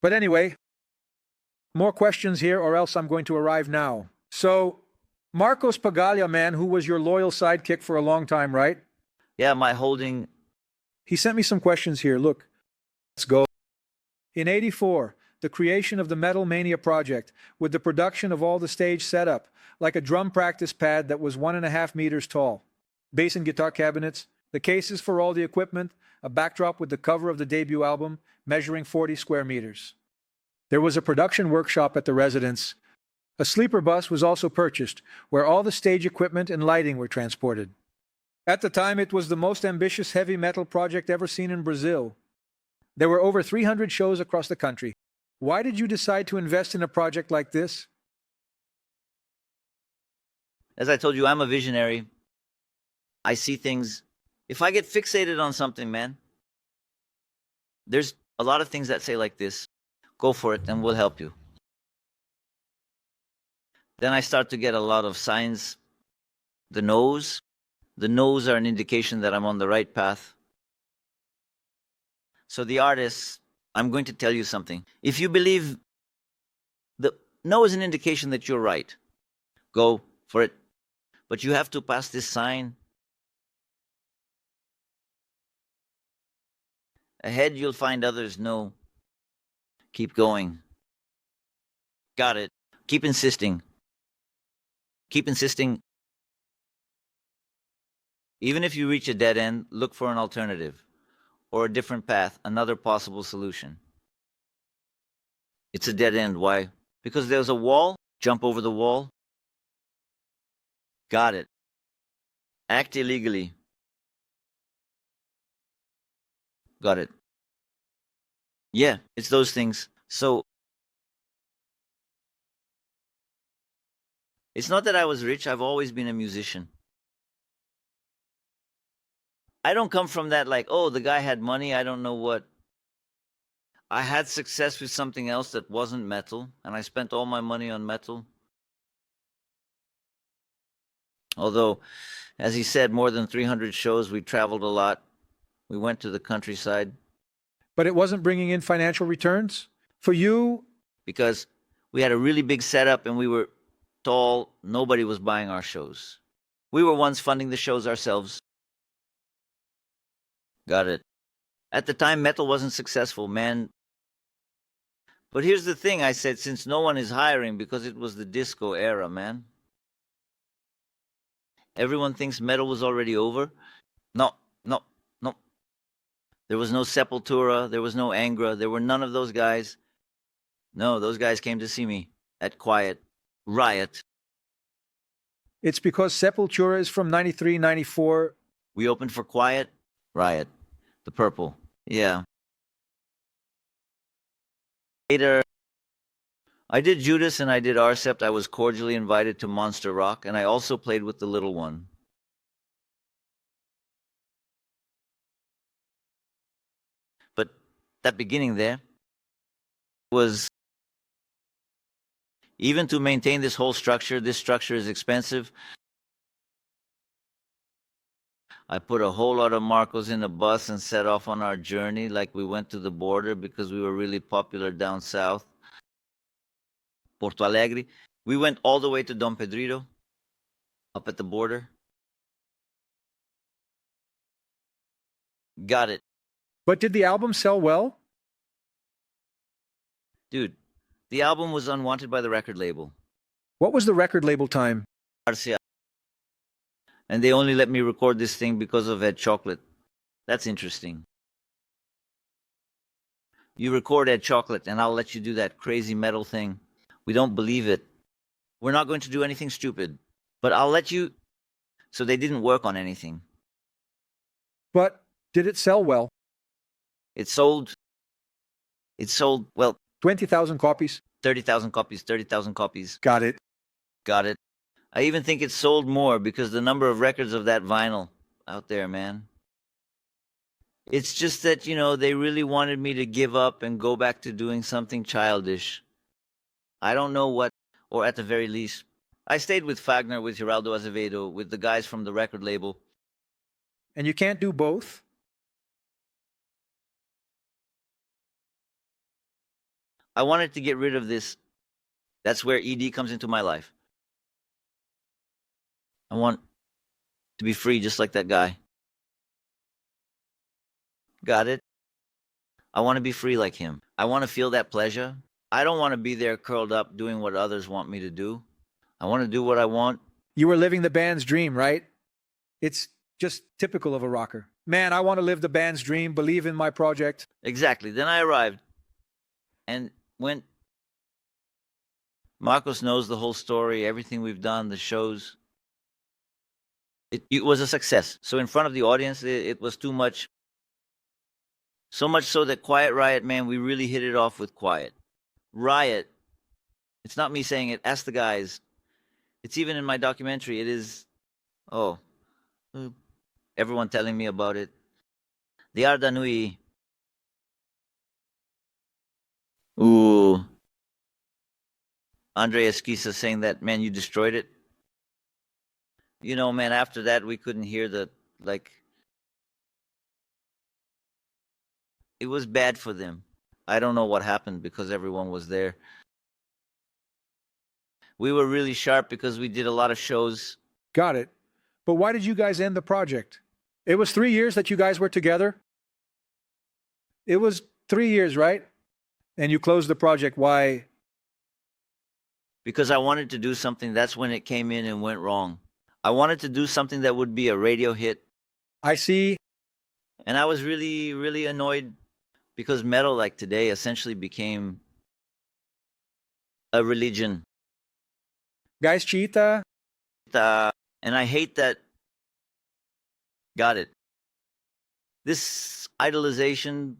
But anyway, more questions here or else I'm going to arrive now. So, Marcos Paglia, man, who was your loyal sidekick for a long time, right? Yeah, my holding. He sent me some questions here. Look, let's go. In '84, the creation of the Metal Mania project, with the production of all the stage setup, like a drum practice pad that was 1.5 meters tall, bass and guitar cabinets, the cases for all the equipment, a backdrop with the cover of the debut album measuring 40 square meters. There was a production workshop at the residence. A sleeper bus was also purchased, where all the stage equipment and lighting were transported. At the time, it was the most ambitious heavy metal project ever seen in Brazil. There were over 300 shows across the country. Why did you decide to invest in a project like this? As I told you, I'm a visionary. I see things. If I get fixated on something, man, there's a lot of things that say like this: go for it and we'll help you. Then I start to get a lot of signs. The no's are an indication that I'm on the right path. So the artists, I'm going to tell you something. If you believe the no is an indication that you're right, go for it. But you have to pass this sign. Ahead, you'll find others no. Keep going. Got it. Keep insisting. Keep insisting. Even if you reach a dead end, look for an alternative or a different path, another possible solution. It's a dead end. Why? Because there's a wall. Jump over the wall. Got it. Act illegally. Got it. Yeah, it's those things. So it's not that I was rich. I've always been a musician. I don't come from that like, oh, the guy had money. I don't know what. I had success with something else that wasn't metal, and I spent all my money on metal. Although, as he said, more than 300 shows, we traveled a lot. We went to the countryside. But it wasn't bringing in financial returns? For you? Because we had a really big setup and we were tall. Nobody was buying our shows. We were once funding the shows ourselves. Got it. At the time, metal wasn't successful, man. But here's the thing, I said, since no one is hiring, because it was the disco era, man. Everyone thinks metal was already over. No. There was no Sepultura, there was no Angra, there were none of those guys. No, those guys came to see me at Quiet, Riot. It's because Sepultura is from 93, 94. We opened for Quiet, Riot, the Purple. Yeah. Later, I did Judas and I did Arcept. I was cordially invited to Monster Rock, and I also played with the Little One. But that beginning there was, even to maintain this whole structure, this structure is expensive. I put a whole lot of Marcos in a bus and set off on our journey like we went to the border because we were really popular down south. Porto Alegre. We went all the way to Dom Pedrito, up at the border. Got it. But did the album sell well? Dude, the album was unwanted by the record label. What was the record label time? RCA. And they only let me record this thing because of Ed Chocolate. That's interesting. You record Ed Chocolate and I'll let you do that crazy metal thing. We don't believe it. We're not going to do anything stupid. But I'll let you. So they didn't work on anything. But did it sell well? It sold, well, 20,000 copies? 30,000 copies, 30,000 copies. Got it. Got it. I even think it sold more because the number of records of that vinyl out there, man. It's just that, they really wanted me to give up and go back to doing something childish. I don't know what, or at the very least, I stayed with Fagner, with Geraldo Azevedo, with the guys from the record label. And you can't do both? I wanted to get rid of this. That's where ED comes into my life. I want to be free just like that guy. Got it? I want to be free like him. I want to feel that pleasure. I don't want to be there curled up doing what others want me to do. I want to do what I want. You were living the band's dream, right? It's just typical of a rocker. Man, I want to live the band's dream, believe in my project. Exactly. Then I arrived and went. Marcos knows the whole story, everything we've done, the shows. It was a success. So in front of the audience, it was too much. So much so that Quiet Riot, man, we really hit it off with Quiet. Riot, it's not me saying it, ask the guys. It's even in my documentary. It is, everyone telling me about it. The Ardanui. Ooh. Andre Esquisa saying that, man, you destroyed it. You know, man, after that, we couldn't hear it was bad for them. I don't know what happened because everyone was there. We were really sharp because we did a lot of shows. Got it. But why did you guys end the project? It was 3 years that you guys were together? It was 3 years, right? And you closed the project. Why? Because I wanted to do something. That's when it came in and went wrong. I wanted to do something that would be a radio hit. I see. And I was really, really annoyed because metal, like today, essentially became a religion. Guys, Cheetah. And I hate that. Got it. This idolization,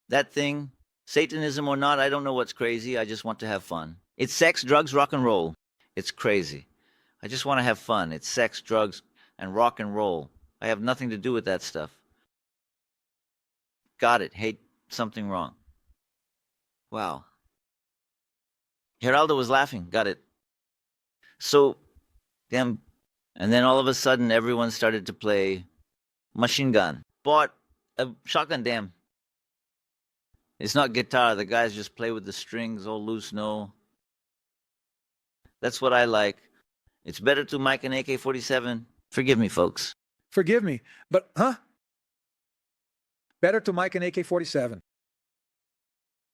that thing, Satanism or not, I don't know what's crazy. I just want to have fun. It's sex, drugs, rock and roll. It's crazy. I just want to have fun. It's sex, drugs, and rock and roll. I have nothing to do with that stuff. Got it. Hate something wrong. Wow. Geraldo was laughing. Got it. So, damn. And then all of a sudden, everyone started to play Machine Gun. Bought a shotgun, damn. It's not guitar. The guys just play with the strings all loose, no. That's what I like. It's better to mic an AK-47. Forgive me, folks. Forgive me, but, Better to mic an AK-47.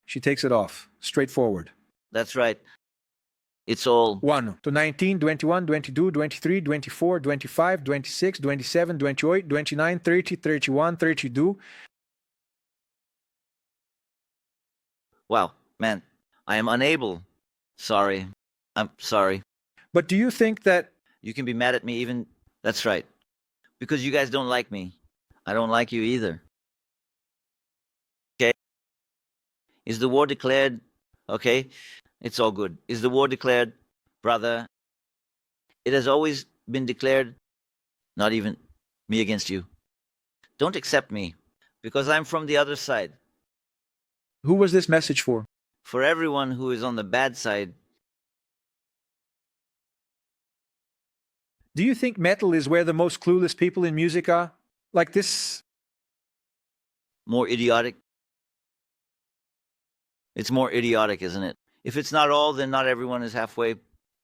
She takes it off, straightforward. That's right. It's all 1 to 19, 21, 22, 23, 24, 25, 26, 27, 28, 29, 30, 31, 32. Wow, man. I am unable. Sorry. I'm sorry. But do you think that... You can be mad at me even... That's right. Because you guys don't like me. I don't like you either. Okay? Is the war declared? Okay? It's all good. Is the war declared? Brother, it has always been declared. Not even me against you. Don't accept me. Because I'm from the other side. Who was this message for? For everyone who is on the bad side. Do you think metal is where the most clueless people in music are? Like this? More idiotic? It's more idiotic, isn't it? If it's not all, then not everyone is halfway.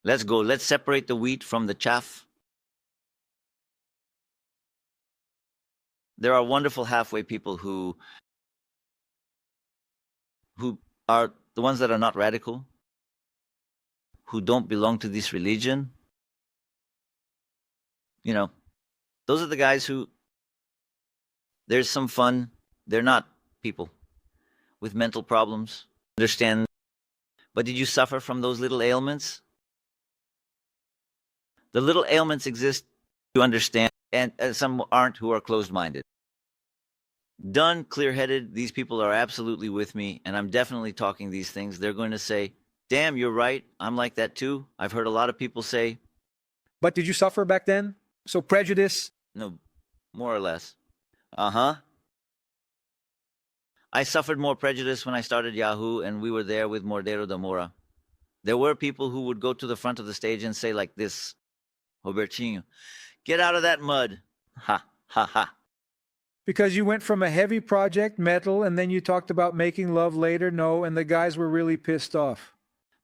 Let's go. Let's separate the wheat from the chaff. There are wonderful halfway people who are the ones that are not radical, who don't belong to this religion. You know, those are the guys who, there's some fun. They're not people with mental problems. Understand? But did you suffer from those little ailments? The little ailments exist to understand, and some aren't who are closed-minded. Done, clear-headed, these people are absolutely with me, and I'm definitely talking these things. They're going to say, damn, you're right. I'm like that too. I've heard a lot of people say. But did you suffer back then? So prejudice? No, more or less. Uh-huh. I suffered more prejudice when I started Yahoo, and we were there with Mordeiro da Moura. There were people who would go to the front of the stage and say like this, Robertinho, get out of that mud. Ha, ha, ha. Because you went from a heavy project, metal, and then you talked about making love later, no, and the guys were really pissed off.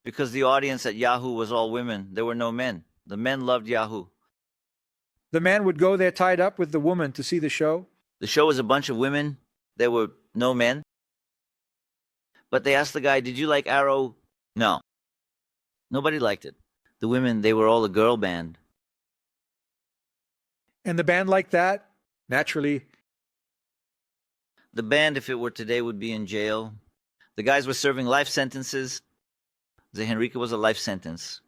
Because the audience at Yahoo was all women. There were no men. The men loved Yahoo. The man would go there tied up with the woman to see the show. The show was a bunch of women. There were no men. But they asked the guy, "Did you like Arrow?" No. Nobody liked it. The women, they were all a girl band. And the band like that, naturally. The band, if it were today, would be in jail. The guys were serving life sentences. The Henrique was a life sentence.